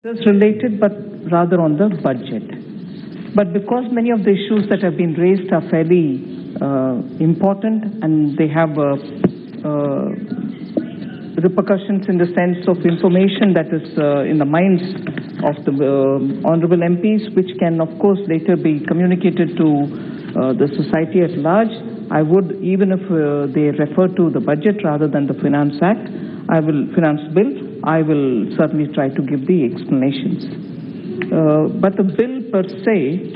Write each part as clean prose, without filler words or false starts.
It's related, but rather on the budget. But because many of the issues that have been raised are fairly important and they have repercussions in the sense of information that is in the minds of the honorable MPs, which can of course later be communicated to the society at large, I would, even if they refer to the budget rather than the Finance Bill, I will certainly try to give the explanations. But the bill per se,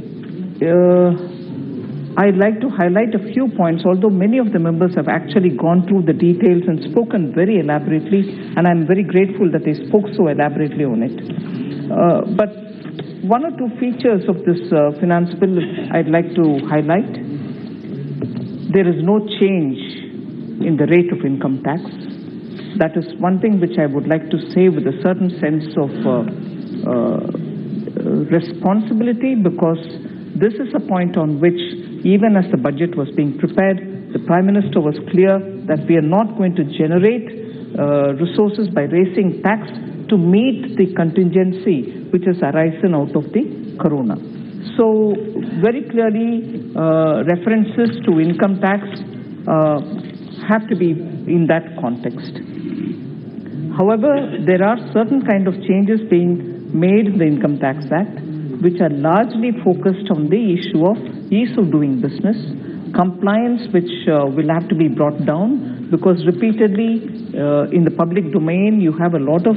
I'd like to highlight a few points, although many of the members have actually gone through the details and spoken very elaborately, and I'm very grateful that they spoke so elaborately on it. But one or two features of this finance bill I'd like to highlight. There is no change in the rate of income tax. That is one thing which I would like to say with a certain sense of responsibility, because this is a point on which, even as the budget was being prepared, the Prime Minister was clear that we are not going to generate resources by raising tax to meet the contingency which has arisen out of the corona. So very clearly references to income tax have to be in that context. However, there are certain kind of changes being made in the Income Tax Act which are largely focused on the issue of ease of doing business, compliance, which will have to be brought down, because repeatedly in the public domain you have a lot of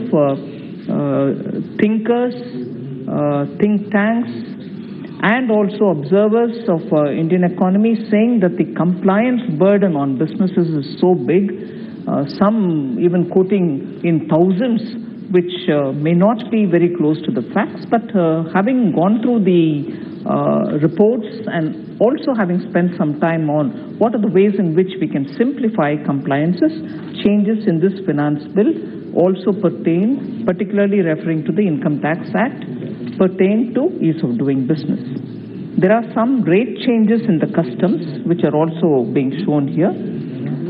thinkers, think tanks, and also observers of Indian economy saying that the compliance burden on businesses is so big, some even quoting in thousands, which may not be very close to the facts. But having gone through the reports and also having spent some time on what are the ways in which we can simplify compliances, changes in this finance bill also pertain, particularly referring to the Income Tax Act, pertain to ease of doing business. There are some rate changes in the customs which are also being shown here.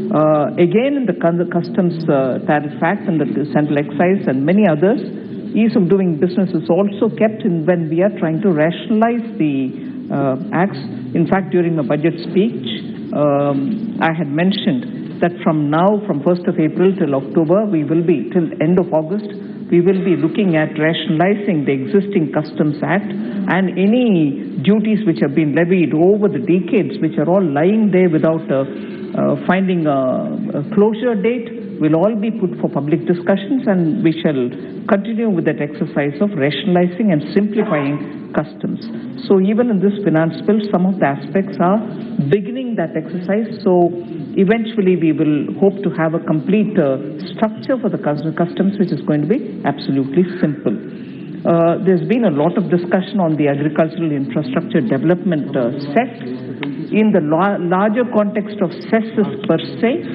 Again, in the Customs Tariff Act and the Central Excise and many others, ease of doing business is also kept in when we are trying to rationalize the acts. In fact, during my budget speech, I had mentioned that from now, from 1st of April till October, we will be, till end of August, we will be looking at rationalizing the existing Customs Act, and any duties which have been levied over the decades, which are all lying there without finding a closure date, will all be put for public discussions, and we shall continue with that exercise of rationalizing and simplifying customs. So even in this finance bill, some of the aspects are beginning that exercise. So eventually we will hope to have a complete structure for the customs which is going to be absolutely simple. There's been a lot of discussion on the agricultural infrastructure development cess. In the larger context of cesses per se,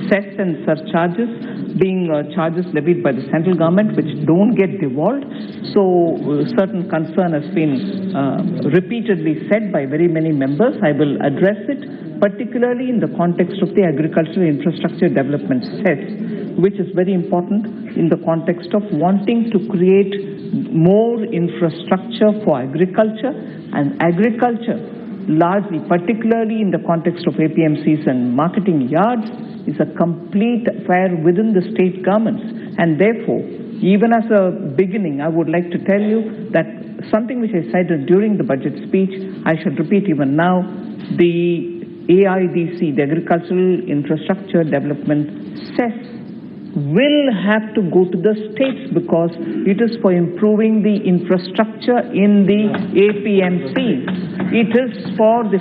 cess and surcharges being charges levied by the central government which don't get devolved. So certain concern has been repeatedly said by very many members. I will address it, particularly in the context of the agricultural infrastructure development cess, which is very important in the context of wanting to create more infrastructure for agriculture, and agriculture largely, particularly in the context of APMCs and marketing yards, is a complete affair within the state governments. And therefore, even as a beginning, I would like to tell you that something which I cited during the budget speech, I should repeat even now, the AIDC, the Agricultural Infrastructure Development cess, will have to go to the states, because it is for improving the infrastructure in the APMC. It is for the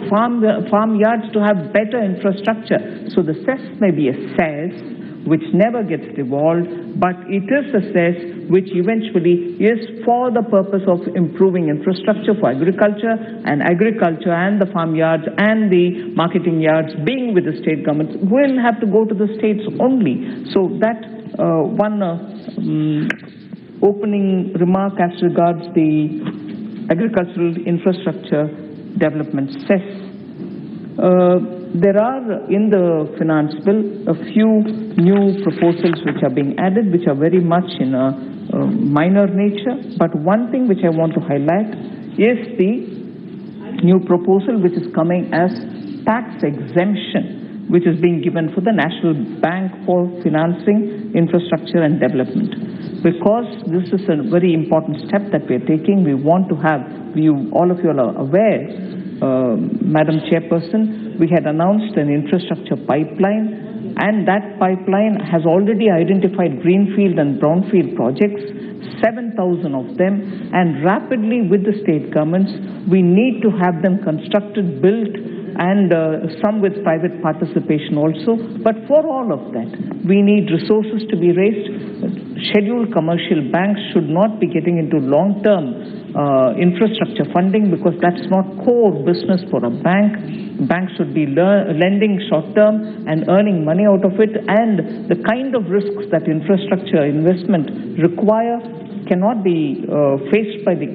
farmyards to have better infrastructure. So the cess may be a cess which never gets devolved, but it is a cess which eventually is for the purpose of improving infrastructure for agriculture and the farmyards and the marketing yards being with the state governments will have to go to the states only. So that one opening remark as regards the agricultural infrastructure development cess. There are in the finance bill a few new proposals which are being added, which are very much in a minor nature, but one thing which I want to highlight is the new proposal which is coming as tax exemption, which is being given for the National Bank for financing infrastructure and development. Because this is a very important step that we are taking, we want to have, all of you are aware, Madam Chairperson, we had announced an infrastructure pipeline, and that pipeline has already identified greenfield and brownfield projects, 7,000 of them, and rapidly with the state governments, we need to have them constructed, built, and some with private participation also. But for all of that, we need resources to be raised. Scheduled commercial banks should not be getting into long-term infrastructure funding, because that's not core business for a bank. Banks should be lending short-term and earning money out of it, and the kind of risks that infrastructure investment require cannot be faced by the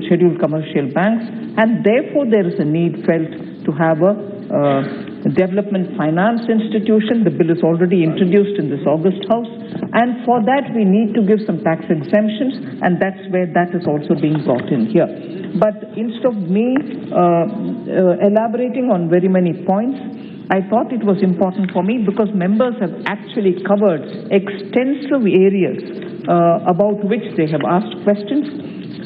scheduled commercial banks, and therefore there is a need felt to have a development finance institution. The bill is already introduced in this August House, and for that we need to give some tax exemptions, and that's where that is also being brought in here. But instead of me elaborating on very many points, I thought it was important for me, because members have actually covered extensive areas about which they have asked questions.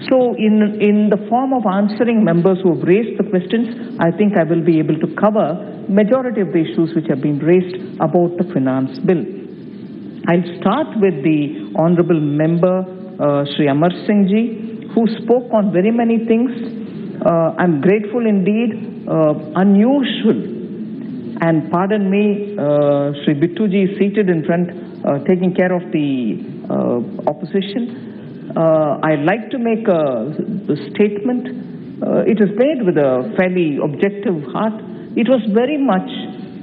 So in the form of answering members who have raised the questions, I think I will be able to cover majority of the issues which have been raised about the finance bill. I'll start with the Honorable Member Shri Amar Singh Ji, who spoke on very many things. I'm grateful indeed, unusual, and pardon me, Shri Bittu Ji is seated in front, taking care of the opposition. I'd like to make a statement. It is made with a fairly objective heart. It was very much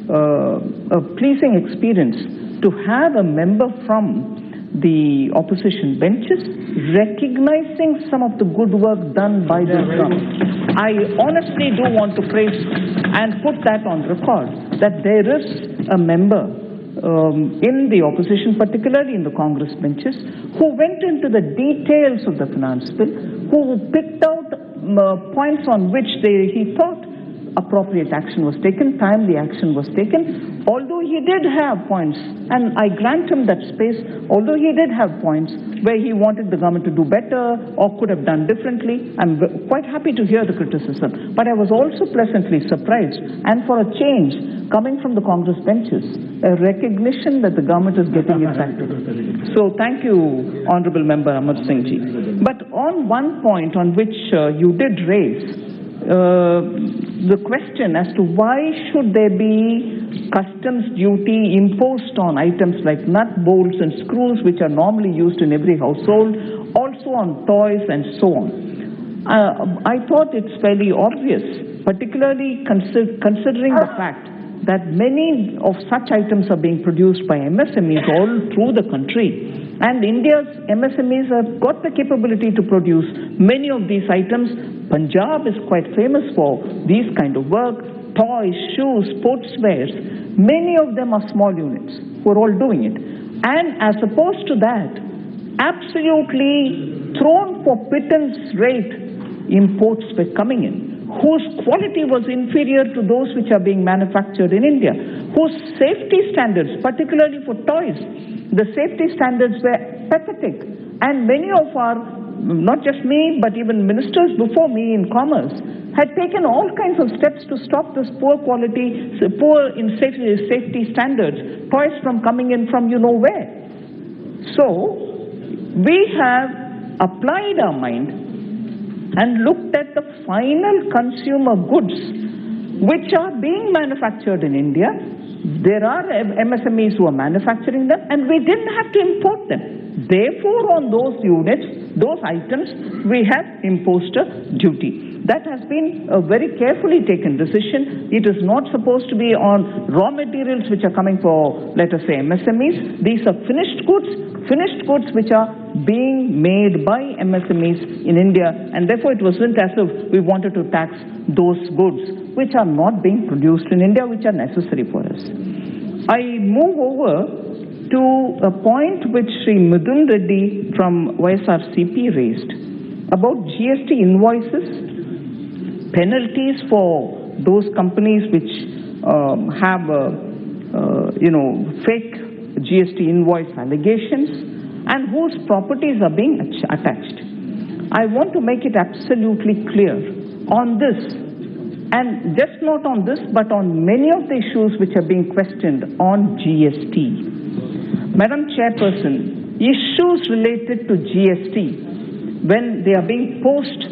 a pleasing experience to have a member from the opposition benches recognizing some of the good work done by this government. I honestly do want to praise and put that on record, that there is a member in the opposition, particularly in the Congress benches, who went into the details of the finance bill, who picked out points on which he thought appropriate action was taken, timely action was taken, although he did have points, and I grant him that space, although he did have points where he wanted the government to do better or could have done differently. I'm quite happy to hear the criticism, but I was also pleasantly surprised, and for a change, coming from the Congress benches, a recognition that the government is getting its act together. So thank you, Honorable Member Amar Singh Ji. But on one point on which you did raise, the question as to why should there be customs duty imposed on items like nut, bolts and screws, which are normally used in every household, also on toys and so on. I thought it's fairly obvious, particularly considering the fact that many of such items are being produced by MSMEs all through the country. And India's MSMEs have got the capability to produce many of these items. Punjab is quite famous for these kind of work, toys, shoes, sportswears. Many of them are small units who are all doing it. And as opposed to that, absolutely thrown for pittance rate imports were coming in, whose quality was inferior to those which are being manufactured in India, whose safety standards, particularly for toys, the safety standards were pathetic. And many of our, not just me, but even ministers before me in commerce, had taken all kinds of steps to stop this poor quality, poor in safety standards, toys from coming in from you know where. So, we have applied our mind and looked at the final consumer goods which are being manufactured in India. There are MSMEs who are manufacturing them, and we didn't have to import them. Therefore, on those units, those items, we have imposed a duty. That has been a very carefully taken decision. It is not supposed to be on raw materials which are coming for, let us say, MSMEs. These are finished goods which are being made by MSMEs in India, and therefore it wasn't as if we wanted to tax those goods which are not being produced in India, which are necessary for us. I move over to a point which Sri Midun Reddy from YSRCP raised about GST invoices, penalties for those companies which have fake GST invoice allegations and whose properties are being attached. I want to make it absolutely clear on this, and just not on this, but on many of the issues which are being questioned on GST. Madam Chairperson, issues related to GST, when they are being posed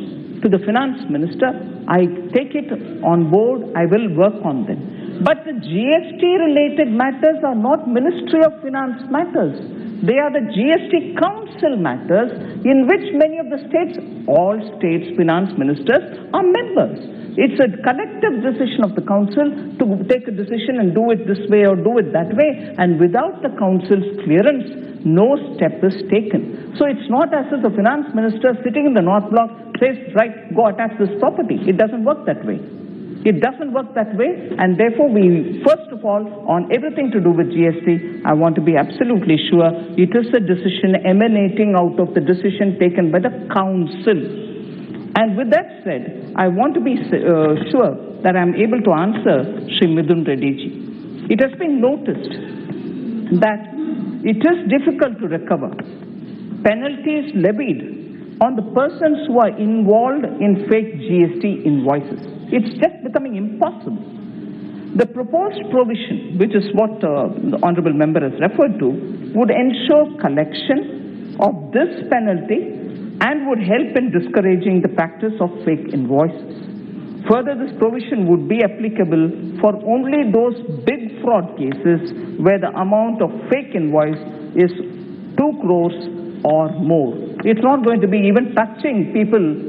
to the Finance Minister, I take it on board, I will work on them. But the GST-related matters are not Ministry of Finance matters. They are the GST Council matters in which many of the states, all states' finance ministers are members. It's a collective decision of the Council to take a decision and do it this way or do it that way, and without the Council's clearance, no step is taken. So it's not as if the Finance Minister sitting in the North Block says, right, go attach this property. It doesn't work that way. It doesn't work that way, and therefore we, first of all, on everything to do with GST, I want to be absolutely sure it is a decision emanating out of the decision taken by the Council. And with that said, I want to be sure that I am able to answer Sri Midun Reddy ji. It has been noticed that it is difficult to recover penalties levied on the persons who are involved in fake GST invoices. It's just becoming impossible. The proposed provision, which is what the Honourable Member has referred to, would ensure collection of this penalty and would help in discouraging the practice of fake invoices. Further, this provision would be applicable for only those big fraud cases where the amount of fake invoice is 2 crores or more. It's not going to be even touching people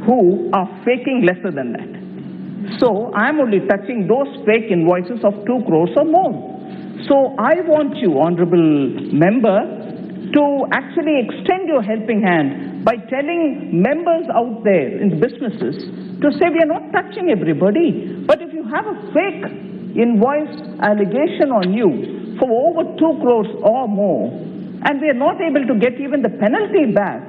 who are faking lesser than that. So I'm only touching those fake invoices of 2 crores or more. So I want you, Honourable Member, to actually extend your helping hand by telling members out there in businesses to say we are not touching everybody, but if you have a fake invoice allegation on you for over 2 crores or more, and we are not able to get even the penalty back,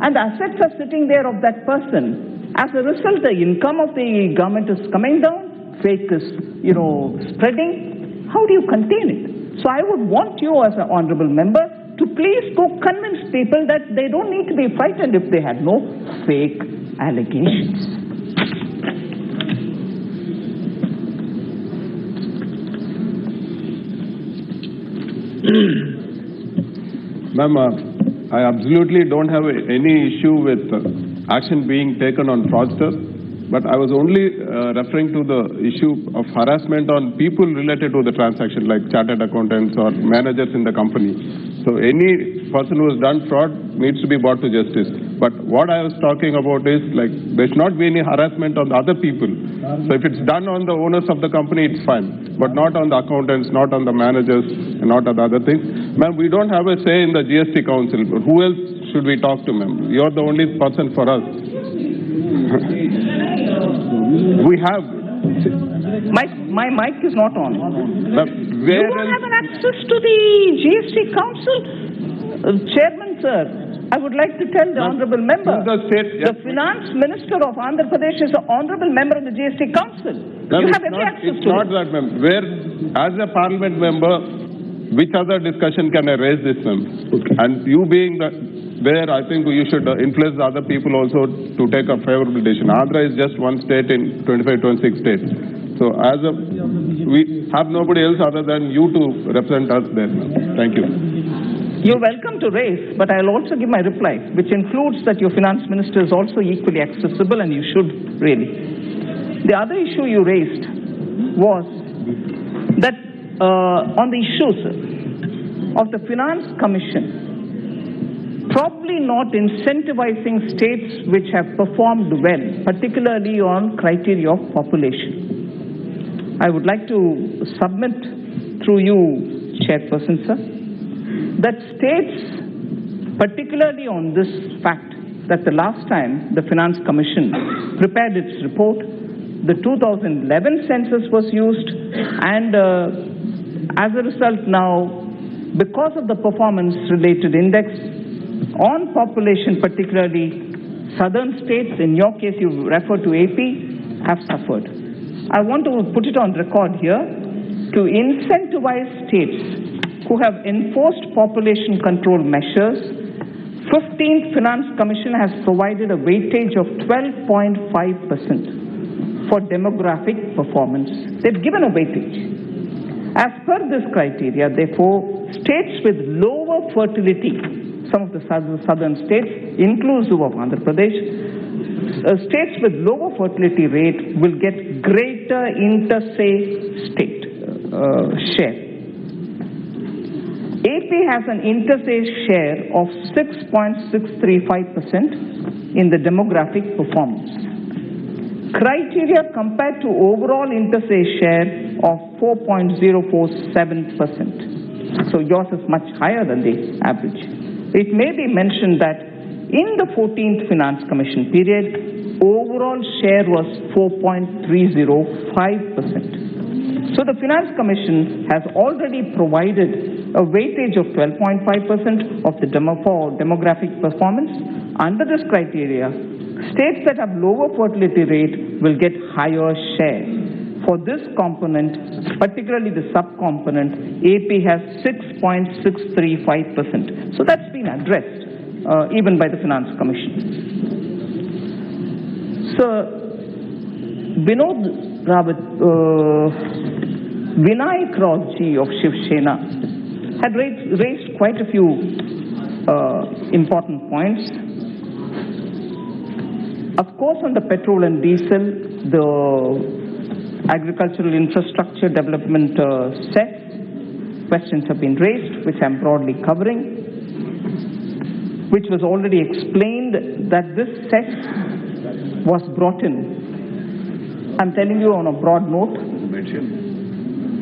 and the assets are sitting there of that person, as a result the income of the government is coming down, fake is, spreading, how do you contain it? So I would want you as an Honourable Member to please go convince people that they don't need to be frightened if they have no fake allegations. Ma'am, I absolutely don't have any issue with action being taken on fraudsters, but I was only referring to the issue of harassment on people related to the transaction, like chartered accountants or managers in the company. So any person who has done fraud needs to be brought to justice. But what I was talking about is, like, there should not be any harassment on the other people. So if it's done on the owners of the company, it's fine, but not on the accountants, not on the managers, and not on the other things. Ma'am, we don't have a say in the GST Council. But who else should we talk to, ma'am? You're the only person for us. We have. My mic is not on. Where you don't have an access to the GST Council? Chairman, sir, I would like to tell the Honourable Member, the Finance Minister of Andhra Pradesh is an Honourable Member of the GST Council. You have every access to it. It's not that, ma'am. Where, as a Parliament member, which other discussion can I raise this, ma'am? Okay. And you being where I think you should influence the other people also to take a favorable decision. Andhra is just one state in 25, 26 states. So we have nobody else other than you to represent us there. Thank you. You're welcome to raise, but I'll also give my reply, which includes that your finance minister is also equally accessible, and you should really. The other issue you raised was that on the issues of the Finance Commission probably not incentivizing states which have performed well, particularly on criteria of population. I would like to submit through you, Chairperson, sir, that states, particularly on this fact, that the last time the Finance Commission prepared its report, the 2011 census was used, and as a result now because of the performance-related index on population, particularly southern states, in your case you refer to AP, have suffered. I want to put it on record here to incentivize states who have enforced population control measures. 15th Finance Commission has provided a weightage of 12.5% for demographic performance. They've given a weightage. As per this criteria, therefore, states with lower fertility, some of the southern states, inclusive of Andhra Pradesh, states with lower fertility rate will get greater interstate share. AP has an interstate share of 6.635% in the demographic performance. Criteria compared to overall interstate share of 4.047%. So yours is much higher than the average. It may be mentioned that in the 14th Finance Commission period, overall share was 4.305%. So the Finance Commission has already provided a weightage of 12.5% of the demographic performance. Under this criteria, states that have lower fertility rate will get higher share. For this component, particularly the subcomponent, AP has 6.635%. So that's been addressed even by the Finance Commission. So, Vinayak Rauji of Shiv Sena had raised quite a few important points. Of course, on the petrol and diesel, the agricultural infrastructure development cess questions have been raised, which I'm broadly covering, which was already explained that this cess was brought in. I'm telling you on a broad note.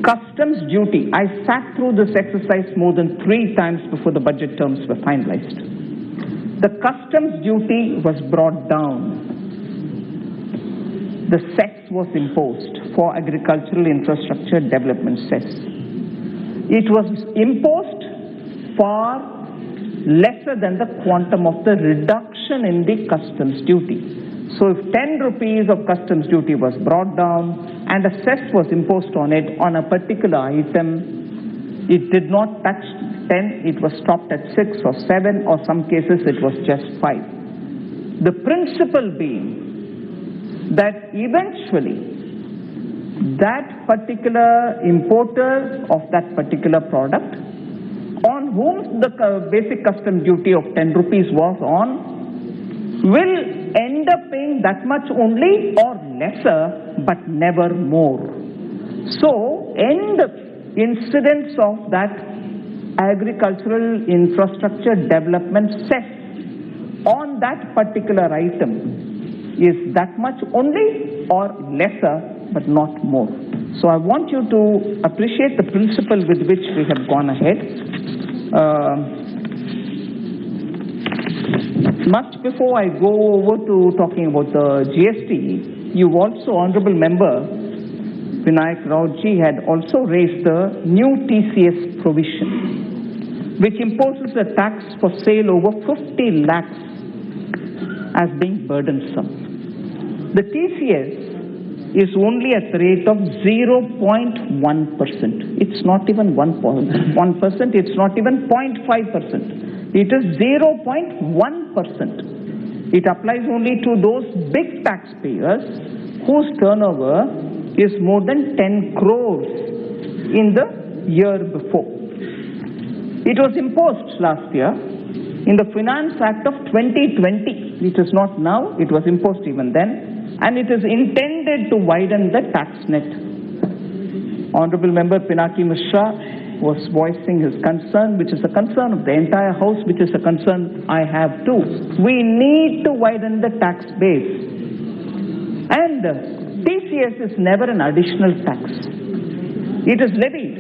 Customs duty. I sat through this exercise more than 3 times before the budget terms were finalized. The customs duty was brought down. The cess was imposed for agricultural infrastructure development cess. It was imposed far lesser than the quantum of the reduction in the customs duty. So if 10 rupees of customs duty was brought down and a cess was imposed on it on a particular item, it did not touch 10, it was stopped at 6 or 7, or some cases it was just 5. The principle being that eventually that particular importer of that particular product, on whom the basic custom duty of 10 rupees was on, will end up paying that much only or lesser, but never more. So, end incidence of that agricultural infrastructure development cess on that particular item is that much only or lesser, but not more. So I want you to appreciate the principle with which we have gone ahead. Much before I go over to talking about the GST, you also, Honorable Member Vinayak Rauji, had also raised the new TCS provision, which imposes a tax for sale over 50 lakhs as being burdensome. The TCS is only at the rate of 0.1%. It's not even 1%, it's not even 0.5%. It is 0.1%. It applies only to those big taxpayers whose turnover is more than 10 crores in the year before. It was imposed last year in the Finance Act of 2020. It is not now, it was imposed even then. And it is intended to widen the tax net. Honorable Member Pinaki Mishra was voicing his concern, which is a concern of the entire House, which is a concern I have too. We need to widen the tax base. And TCS is never an additional tax. It is levied,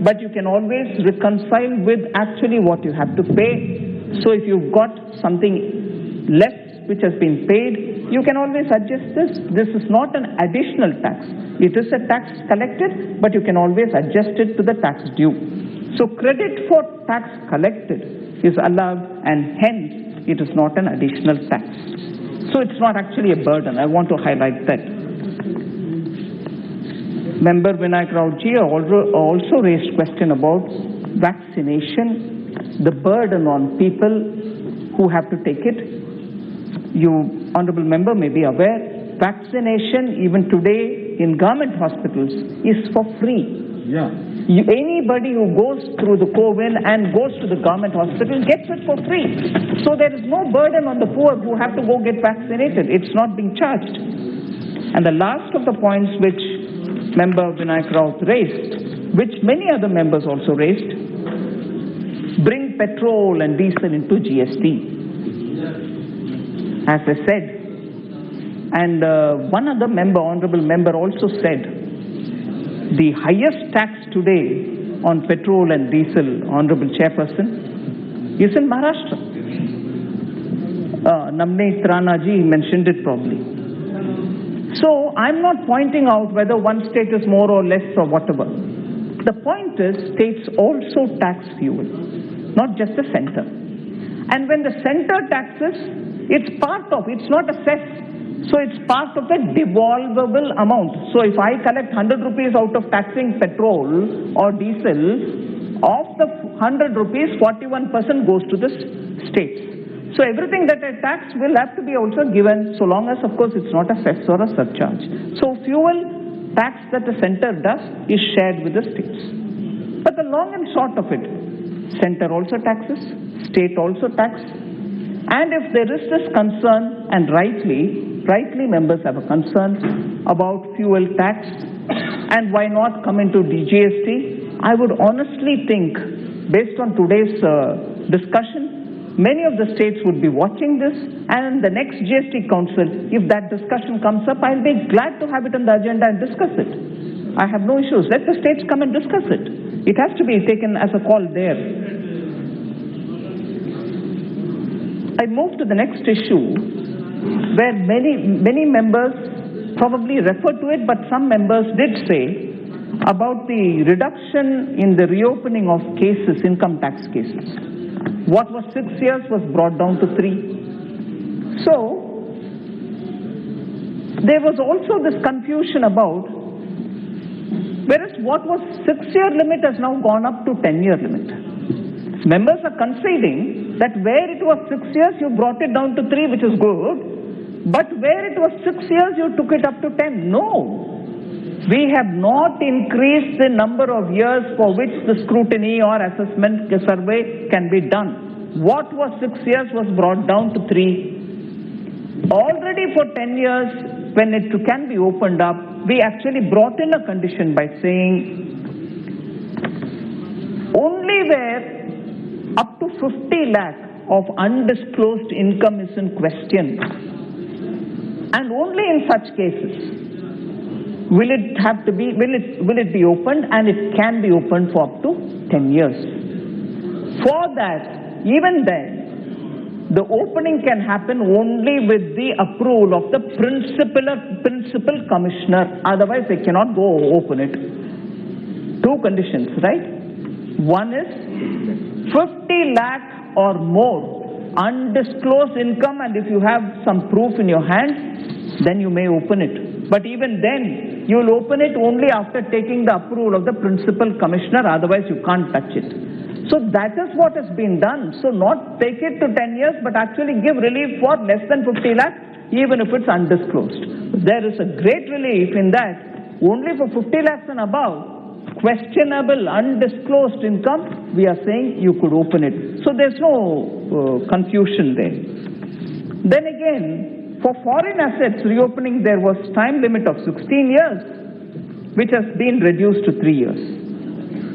but you can always reconcile with actually what you have to pay. So if you've got something less which has been paid, you can always adjust this. This is not an additional tax. It is a tax collected, but you can always adjust it to the tax due. So credit for tax collected is allowed, and hence it is not an additional tax. So it's not actually a burden. I want to highlight that. Member Vinayak Raoji also raised question about vaccination, the burden on people who have to take it. You, honorable member, may be aware, vaccination even today in government hospitals is for free. Yeah. Anybody who goes through the COVID and goes to the government hospital gets it for free. So there is no burden on the poor who have to go get vaccinated. It's not being charged. And the last of the points which Member Vinayak Raut raised, which many other members also raised, bring petrol and diesel into GST. As I said, and one other member, honorable member, also said the highest tax today on petrol and diesel, honorable chairperson, is in Maharashtra. Namne Tranaji mentioned it probably. So I'm not pointing out whether one state is more or less or whatever. The point is, states also tax fuel, not just the center. And when the center taxes, it's part of, it's not a cess. So it's part of a devolvable amount. So if I collect 100 rupees out of taxing petrol or diesel, of the 100 rupees, 41% goes to the states. So everything that I tax will have to be also given, so long as, of course, it's not a cess or a surcharge. So fuel tax that the center does is shared with the states. But the long and short of it, center also taxes, state also tax. And if there is this concern, and rightly members have a concern about fuel tax, and why not come into DGST, I would honestly think, based on today's discussion, many of the states would be watching this, and in the next GST Council, if that discussion comes up, I'll be glad to have it on the agenda and discuss it. I have no issues. Let the states come and discuss it. It has to be taken as a call there. I move to the next issue, where many members probably refer to it, but some members did say about the reduction in the reopening of cases, income tax cases. What was 6 years was brought down to 3. So, there was also this confusion about, whereas what was 6-year limit has now gone up to 10-year limit. Members are conceding that where it was 6 years, you brought it down to 3, which is good, but where it was 6 years, you took it up to 10. No. We have not increased the number of years for which the scrutiny or assessment survey can be done. What was 6 years was brought down to 3. Already for 10 years, when it can be opened up, we actually brought in a condition by saying only where up to 50 lakh of undisclosed income is in question, and only in such cases will it be opened, and it can be opened for up to 10 years. For that, even then, the opening can happen only with the approval of the principal commissioner. Otherwise, they cannot go open it. 2 conditions, right? One is 50 lakh or more undisclosed income, and if you have some proof in your hand, then you may open it. But even then, you will open it only after taking the approval of the principal commissioner, otherwise you can't touch it. So that is what has been done. So not take it to 10 years, but actually give relief for less than 50 lakhs, even if it's undisclosed. There is a great relief in that only for 50 lakhs and above, questionable, undisclosed income, we are saying you could open it. So there's no confusion there. Then again, for foreign assets reopening, there was time limit of 16 years, which has been reduced to 3 years.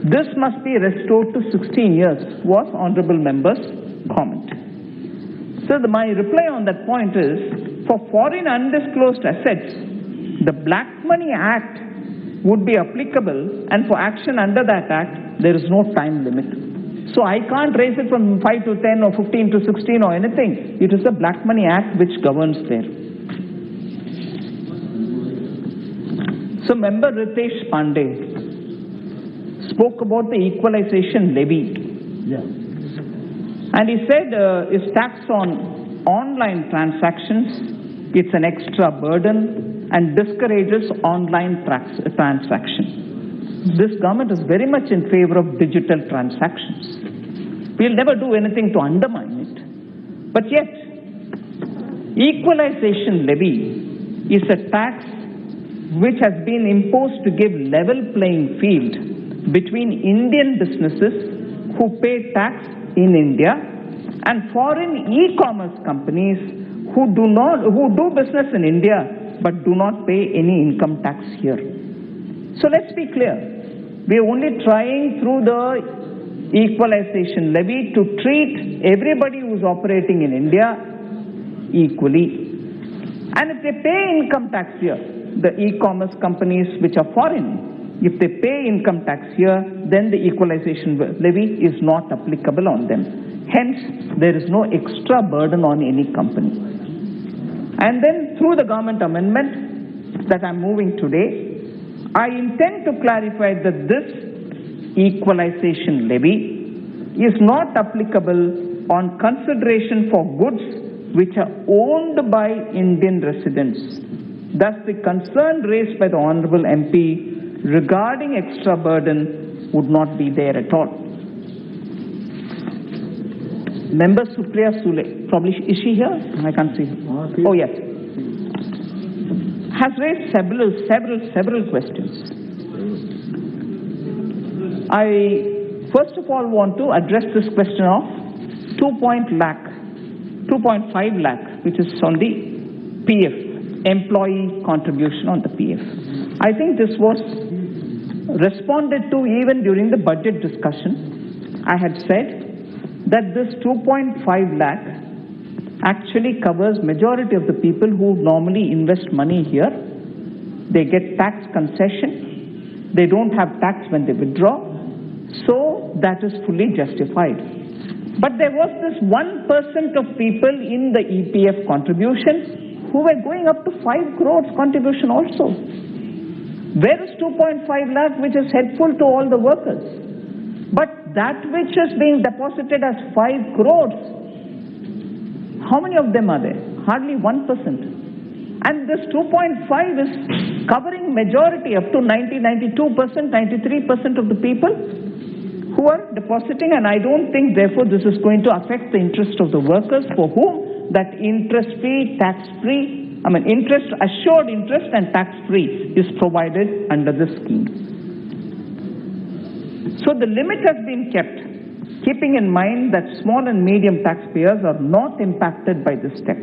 This must be restored to 16 years, was honorable member's comment. So my reply on that point is, for foreign undisclosed assets, the Black Money Act would be applicable, and for action under that act, there is no time limit. So I can't raise it from 5 to 10 or 15 to 16 or anything. It is the Black Money Act which governs there. So Member Ritesh Pandey spoke about the equalization levy. Yeah. And he said his tax on online transactions, it's an extra burden and discourages online transactions. This government is very much in favor of digital transactions. We'll never do anything to undermine it. But yet, equalization levy is a tax which has been imposed to give level playing field between Indian businesses who pay tax in India and foreign e-commerce companies who do business in India but do not pay any income tax here. So let's be clear. We are only trying through the equalization levy to treat everybody who is operating in India equally. And if they pay income tax here, the e-commerce companies which are foreign, if they pay income tax here, then the equalization levy is not applicable on them. Hence, there is no extra burden on any company. And then through the government amendment that I'm moving today, I intend to clarify that this equalization levy is not applicable on consideration for goods which are owned by Indian residents. Thus, the concern raised by the Honorable MP regarding extra burden would not be there at all. Member Supriya Sule, probably, is she here? I can't see her. Oh, yes. Has raised several questions. I first of all want to address this question of 2.5 lakh, which is on the PF, employee contribution on the PF. I think this was responded to even during the budget discussion. I had said that this 2.5 lakh actually covers majority of the people who normally invest money here. They get tax concession. They don't have tax when they withdraw. So that is fully justified. But there was this 1% of people in the EPF contribution who were going up to 5 crores contribution also. Where is 2.5 lakh which is helpful to all the workers? But that which is being deposited as 5 crores, how many of them are there? Hardly 1%. And this 2.5 is covering majority up to 92%, 93% of the people who are depositing, and I don't think therefore this is going to affect the interest of the workers for whom that interest-free, tax-free, assured interest and tax-free is provided under this scheme. So the limit has been kept, keeping in mind that small and medium taxpayers are not impacted by this step.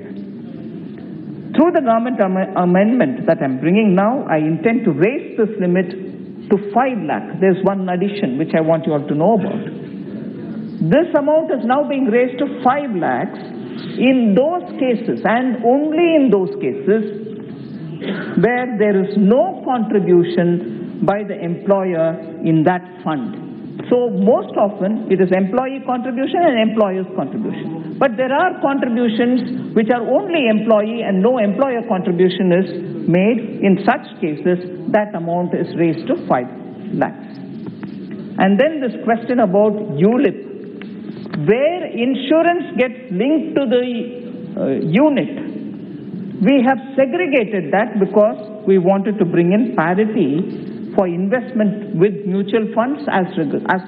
Through the government amendment that I'm bringing now, I intend to raise this limit to 5 lakh. There's one addition which I want you all to know about. This amount is now being raised to 5 lakhs in those cases, and only in those cases where there is no contribution by the employer in that fund. So most often it is employee contribution and employer's contribution. But there are contributions which are only employee and no employer contribution is made. In such cases, that amount is raised to 5 lakhs. And then this question about ULIP, where insurance gets linked to the unit. We have segregated that because we wanted to bring in parity for investment with mutual funds as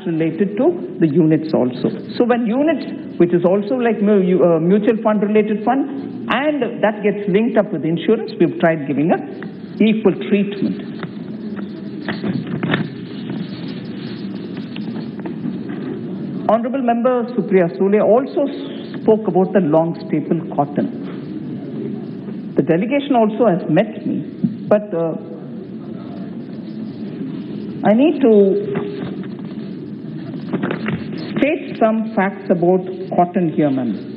related to the units also. So when units, which is also like mutual fund related fund, and that gets linked up with insurance, we've tried giving a equal treatment. Honorable Member Supriya Sule also spoke about the long staple cotton. The delegation also has met me, but I need to state some facts about cotton here, ma'am.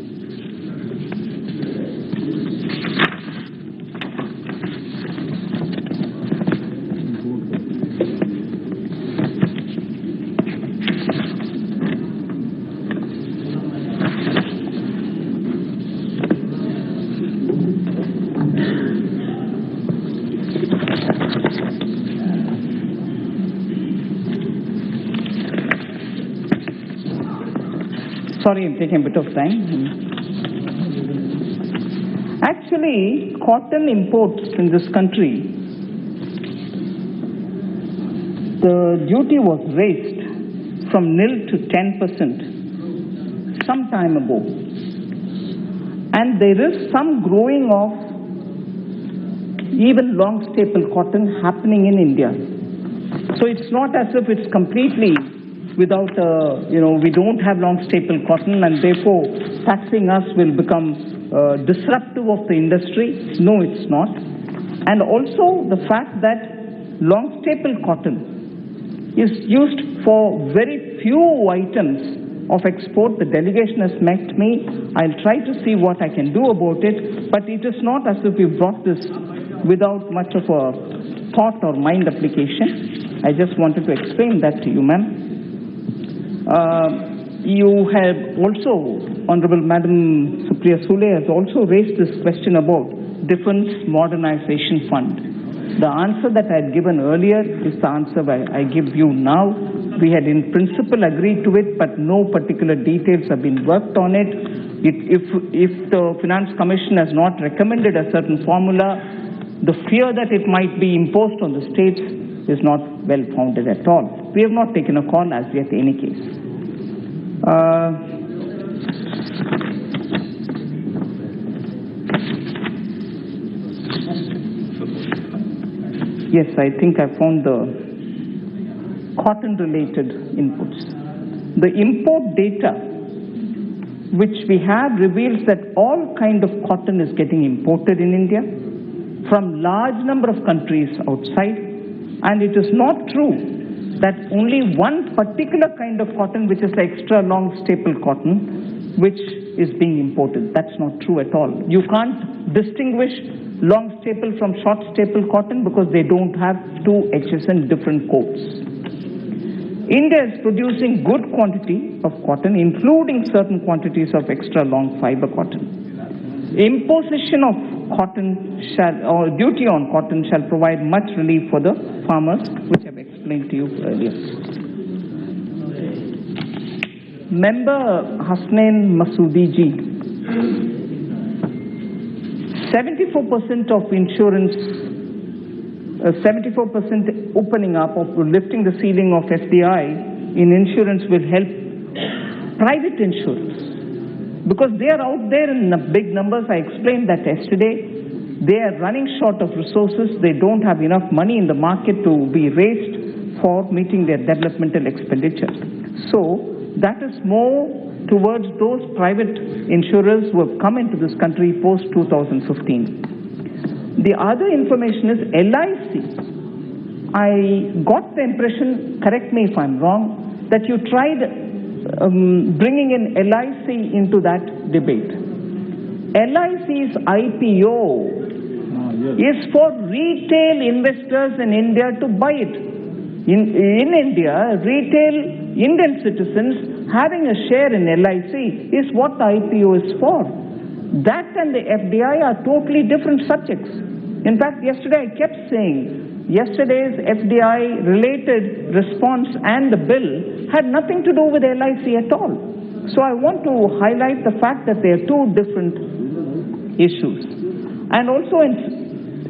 Sorry, I'm taking a bit of time. Actually, cotton imports in this country, the duty was raised from nil to 10% some time ago. And there is some growing of even long staple cotton happening in India. So it's not as if it's completely without, we don't have long staple cotton and therefore taxing us will become disruptive of the industry. No, it's not. And also the fact that long staple cotton is used for very few items of export. The delegation has met me. I'll try to see what I can do about it, but it is not as if we brought this without much of a thought or mind application. I just wanted to explain that to you, ma'am. You have also, Honorable Madam Supriya Sule has also raised this question about Defence Modernization Fund. The answer that I had given earlier is the answer I give you now. We had in principle agreed to it, but no particular details have been worked on it. If the Finance Commission has not recommended a certain formula, the fear that it might be imposed on the states is not well founded at all. We have not taken a call as yet in any case. Yes, I think I found the cotton-related inputs. The import data which we have reveals that all kind of cotton is getting imported in India from large number of countries outside, and it is not true that only one particular kind of cotton, which is the extra long staple cotton, which is being imported. That's not true at all. You can't distinguish long staple from short staple cotton because they don't have two adjacent different coats. India is producing good quantity of cotton, including certain quantities of extra long fiber cotton. Imposition of cotton or duty on cotton shall provide much relief for the farmers, which I've explained to you earlier. Member Hasnain Masoodi ji, 74% of insurance, 74% opening up of lifting the ceiling of FDI in insurance will help private insurance. Because they are out there in big numbers. I explained that yesterday. They are running short of resources. They don't have enough money in the market to be raised for meeting their developmental expenditure. So that is more towards those private insurers who have come into this country post 2015. The other information is LIC. I got the impression, correct me if I'm wrong, that you tried bringing in LIC into that debate. LIC's IPO is for retail investors in India to buy it. In India, retail Indian citizens having a share in LIC is what the IPO is for. That and the FDI are totally different subjects. In fact, yesterday I kept saying, yesterday's FDI related response and the bill had nothing to do with LIC at all. So I want to highlight the fact that they are two different issues. And also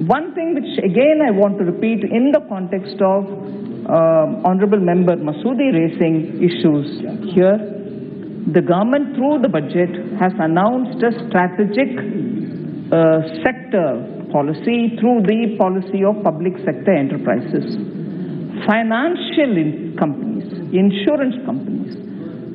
one thing which again I want to repeat in the context of Honorable Member Masoodi raising issues here, the government through the budget has announced a strategic sector policy through the policy of public sector enterprises. Financial companies, insurance companies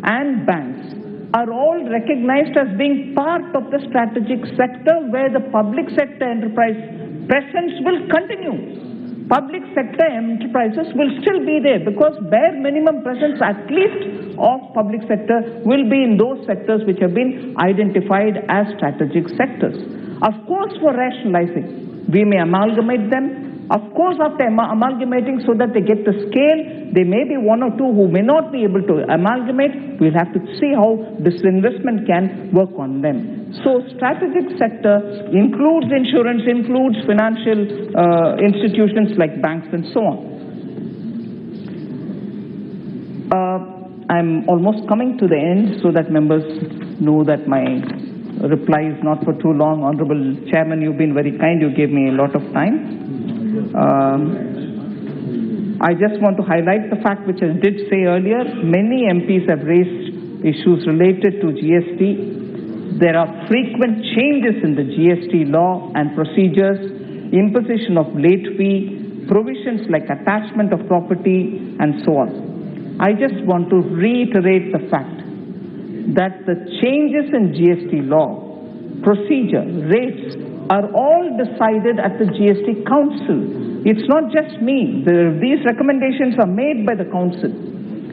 and banks are all recognized as being part of the strategic sector where the public sector enterprise presence will continue. Public sector enterprises will still be there because bare minimum presence at least of public sector will be in those sectors which have been identified as strategic sectors. Of course, for rationalizing, we may amalgamate them. Of course, after amalgamating so that they get the scale, there may be one or two who may not be able to amalgamate. We'll have to see how this investment can work on them. So strategic sector includes insurance, includes financial institutions like banks and so on. I'm almost coming to the end so that members know that my reply is not for too long. Honorable Chairman, you've been very kind. You gave me a lot of time. I just want to highlight the fact which I did say earlier. Many MPs have raised issues related to GST. There are frequent changes in the GST law and procedures, imposition of late fee, provisions like attachment of property, and so on. I just want to reiterate the fact that the changes in GST law, procedure, rates are all decided at the GST Council. It's not just me. These recommendations are made by the Council.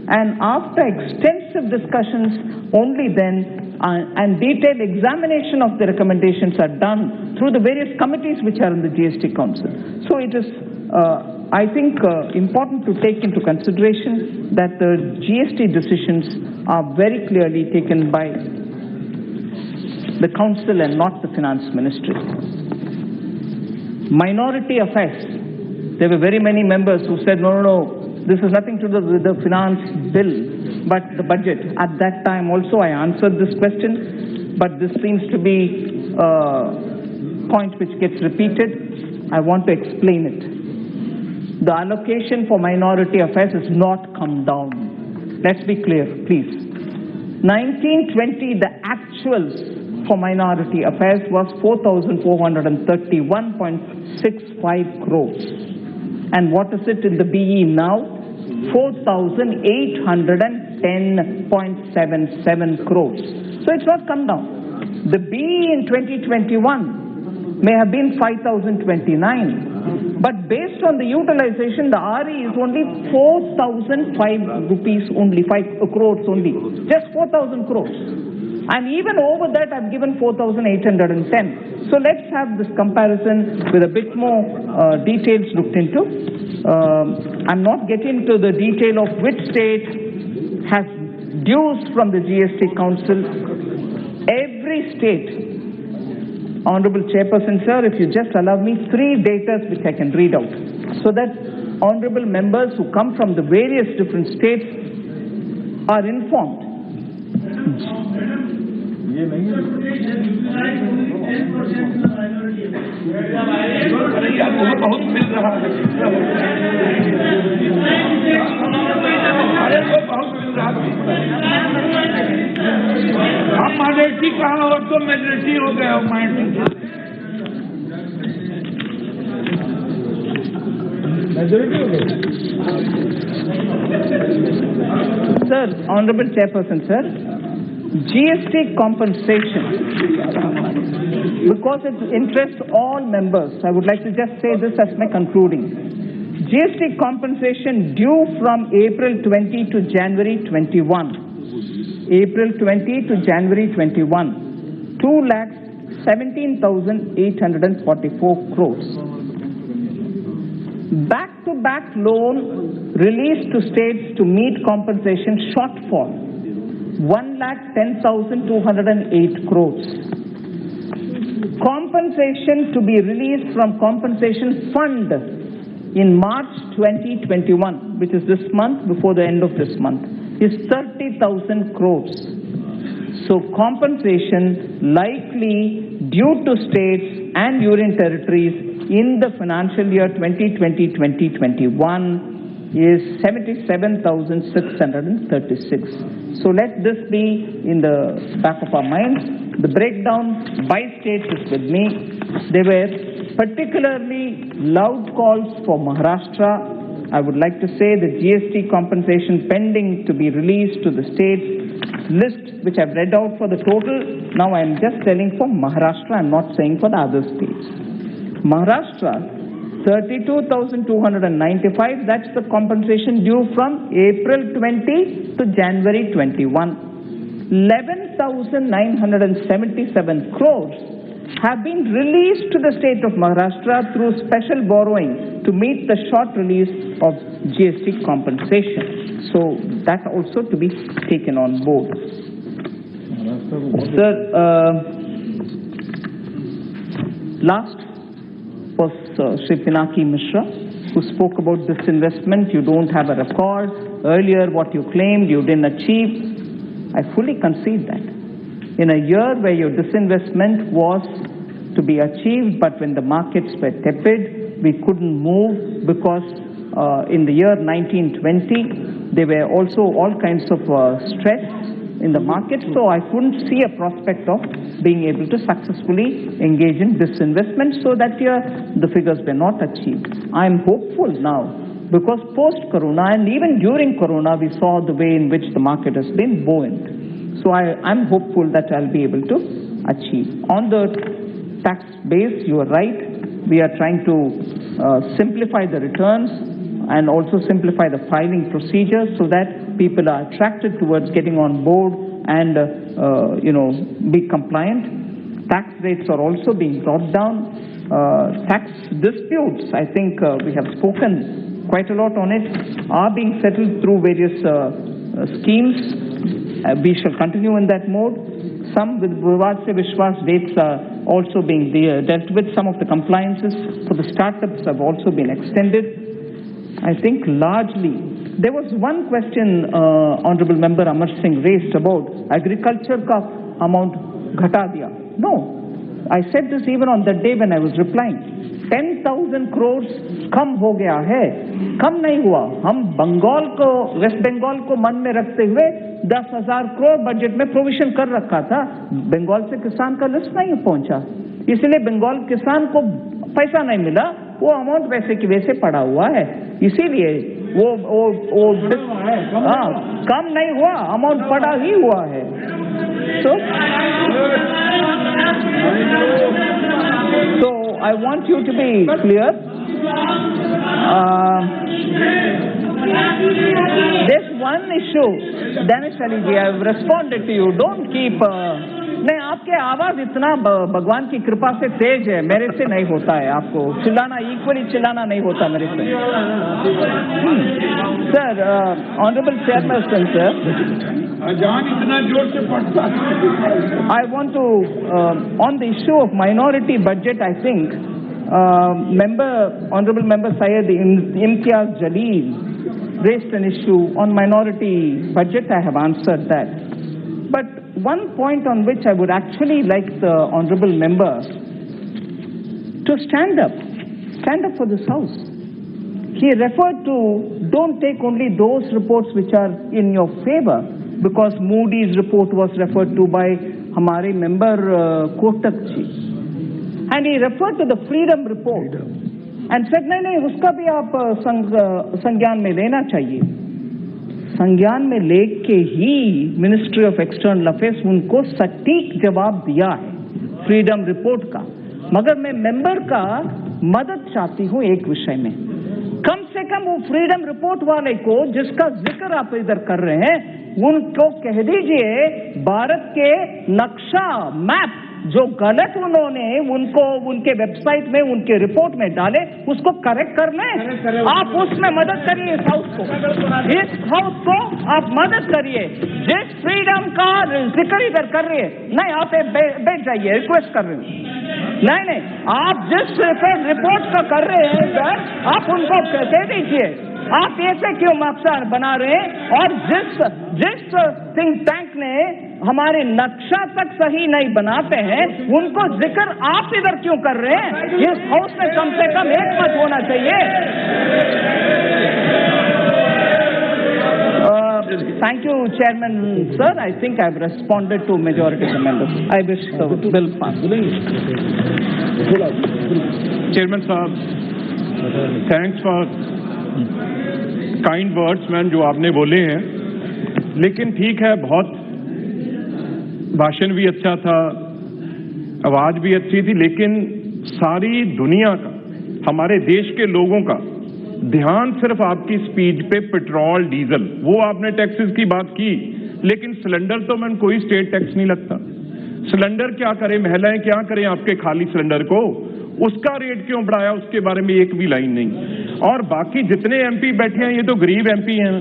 And after extensive discussions, only then and detailed examination of the recommendations are done through the various committees which are in the GST Council. So it is, I think, important to take into consideration that the GST decisions are very clearly taken by the Council and not the Finance Ministry. Minority affairs. There were very many members who said, no, this has nothing to do with the finance bill, but the budget. At that time also I answered this question, but this seems to be a point which gets repeated. I want to explain it. The allocation for minority affairs has not come down. Let's be clear, please. 1920, the actuals for minority affairs was 4,431.65 crores. And what is it in the BE now? 4,810.77 crores. So it's not come down. The BE in 2021 may have been 5,029, but based on the utilization, the RE is only 4,005 rupees only, 5 crores only, just 4,000 crores. And even over that, I've given 4,810. So let's have this comparison with a bit more details looked into. I'm not getting to the detail of which state has dues from the GST Council. Every state, Honorable Chairperson, sir, if you just allow me 3 datas which I can read out, so that honorable members who come from the various different states are informed. हम minority कहाँ और तो majority हो गए हो Sir, Honorable Chairperson, sir, GST compensation, because it interests all members, I would like to just say this as my concluding. GST compensation due from April 20 to January 21. April 20 to January 21, 2,17,844 crores. Back-to-back loan released to states to meet compensation shortfall, 1,10,208 crores. Compensation to be released from compensation fund in March 2021, which is this month, before the end of this month, is 30,000 crores. So compensation likely due to states and union territories in the financial year 2020-2021 is 77,636. So let this be in the back of our minds. The breakdown by states is with me. There were particularly loud calls for Maharashtra. I would like to say the GST compensation pending to be released to the states list, which I've read out for the total. Now I'm just telling for Maharashtra, I'm not saying for the other states. Maharashtra, 32,295, that's the compensation due from April 20 to January 21. 11,977 crores have been released to the state of Maharashtra through special borrowing to meet the short release of GST compensation. So that also to be taken on board. Sir, last was Shri Pinaki Mishra, who spoke about disinvestment. You don't have a record. earlier what you claimed you didn't achieve. I fully concede that. In a year where your disinvestment was to be achieved, but when the markets were tepid, we couldn't move because in the year 1920, there were also all kinds of stress in the market, so I couldn't see a prospect of being able to successfully engage in disinvestment, so that the figures were not achieved. I am hopeful now, because post-Corona and even during Corona, we saw the way in which the market has been buoyant. So I'm hopeful that I'll be able to achieve. On the tax base, you are right. We are trying to simplify the returns and also simplify the filing procedures so that people are attracted towards getting on board and be compliant. Tax rates are also being brought down. Tax disputes, I think we have spoken quite a lot on it, are being settled through various schemes. We shall continue in that mode. Some with Vivad Se Vishwas dates are also being dealt with. Some of the compliances for the startups have also been extended. I think largely, there was one question Honorable Member Amar Singh raised about agriculture ka amount ghata diya. No, I said this even on that day when I was replying. 10,000 crores कम हो गया है, कम नहीं हुआ. हम बंगाल को, waste Bengal को मन में रखते हुए 10,000 करोड़ बजट में प्रोविजन कर रखा था. बंगाल से किसान का लिस्ट नहीं पहुंचा, इसलिए बंगाल किसान को पैसा नहीं मिला. वो अमाउंट वैसे की वैसे पड़ा हुआ है, इसीलिए वो कम नहीं हुआ, अमाउंट पड़ा ही हुआ है. So I want you to be clear. There's one issue, Danish Ali ji, I've responded to you. Don't keep. नहीं, आपके आवाज इतना भगवान की कृपा से तेज है, मेरे से नहीं होता है. आपको चिल्लाना, इक्वली चिल्लाना नहीं होता मेरे से. सर, ऑनरेबल चेयरपर्सन सर, जान इतना जोर से पढ़ता है. I want to, on the issue of minority budget, I think Honorable Member Syed Imtiaz Jaleel raised an issue on minority budget. I have answered that. But one point on which I would actually like the Honorable Member to stand up for this House. He referred to, don't take only those reports which are in your favor, because Moody's report was referred to by हमारे member Kotak ji, and he referred to the Freedom Report and said नहीं उसका भी आप संज्ञान में लेना चाहिए. संज्ञान में लेके ही मिनिस्ट्री ऑफ एक्सटर्नल अफेयर्स उनको सटीक जवाब दिया है फ्रीडम रिपोर्ट का. मगर मैं मेंबर का मदद चाहती हूं एक विषय में. कम से कम वो फ्रीडम रिपोर्ट वाले को, जिसका जिक्र आप इधर कर रहे हैं, उनको कह दीजिए भारत के नक्शा मैप जो गलत उन्होंने उनको उनके वेबसाइट में, उनके रिपोर्ट में डाले, उसको करेक्ट कर लें. आप उसमें मदद करिए इस हाउस को आप मदद करिए. जिस फ्रीडम का जिक्र इधर कर रही है, नहीं आप बैठ जाइए, रिक्वेस्ट कर रहे हैं. नहीं, आप जिस रिपोर्ट का कर रहे हैं सर, आप उनको कह दीजिए. आप ऐसे क्यों मकसद बना रहे हैं? और जिस थिंक टैंक ने हमारे नक्शा तक सही नहीं बनाते हैं, उनको जिक्र आप इधर क्यों कर रहे हैं? इस हाउस में कम से कम एक मत होना चाहिए. Thank you, Chairman, sir. I think I've responded to majority of the members. I wish the bill passed. Chairman साहब, thanks for kind words man जो आपने बोले हैं. लेकिन ठीक है, बहुत भाषण भी अच्छा था, आवाज भी अच्छी थी, लेकिन सारी दुनिया का, हमारे देश के लोगों का ध्यान सिर्फ आपकी स्पीच पे पेट्रोल डीजल, वो आपने टैक्सेस की बात की, लेकिन सिलेंडर तो मैम कोई स्टेट टैक्स नहीं लगता. सिलेंडर क्या करें, महिलाएं क्या करें आपके खाली सिलेंडर को, उसका रेट क्यों बढ़ाया, उसके बारे में एक भी लाइन नहीं. और बाकी जितने एमपी बैठे हैं ये तो गरीब एमपी हैं.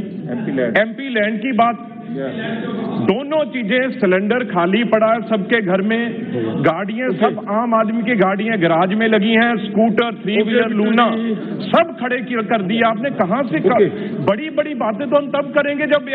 एमपी लैंड की बात दोनों चीजें, सिलेंडर खाली पड़ा है सबके घर में, गाड़ियां सब आम आदमी की गाड़ियां गैराज में लगी हैं, स्कूटर, 3 व्हीलर, लूना सब खड़े कर दिया आपने। कहां से बड़ी बड़ी बातें तो हम तब करेंगे जब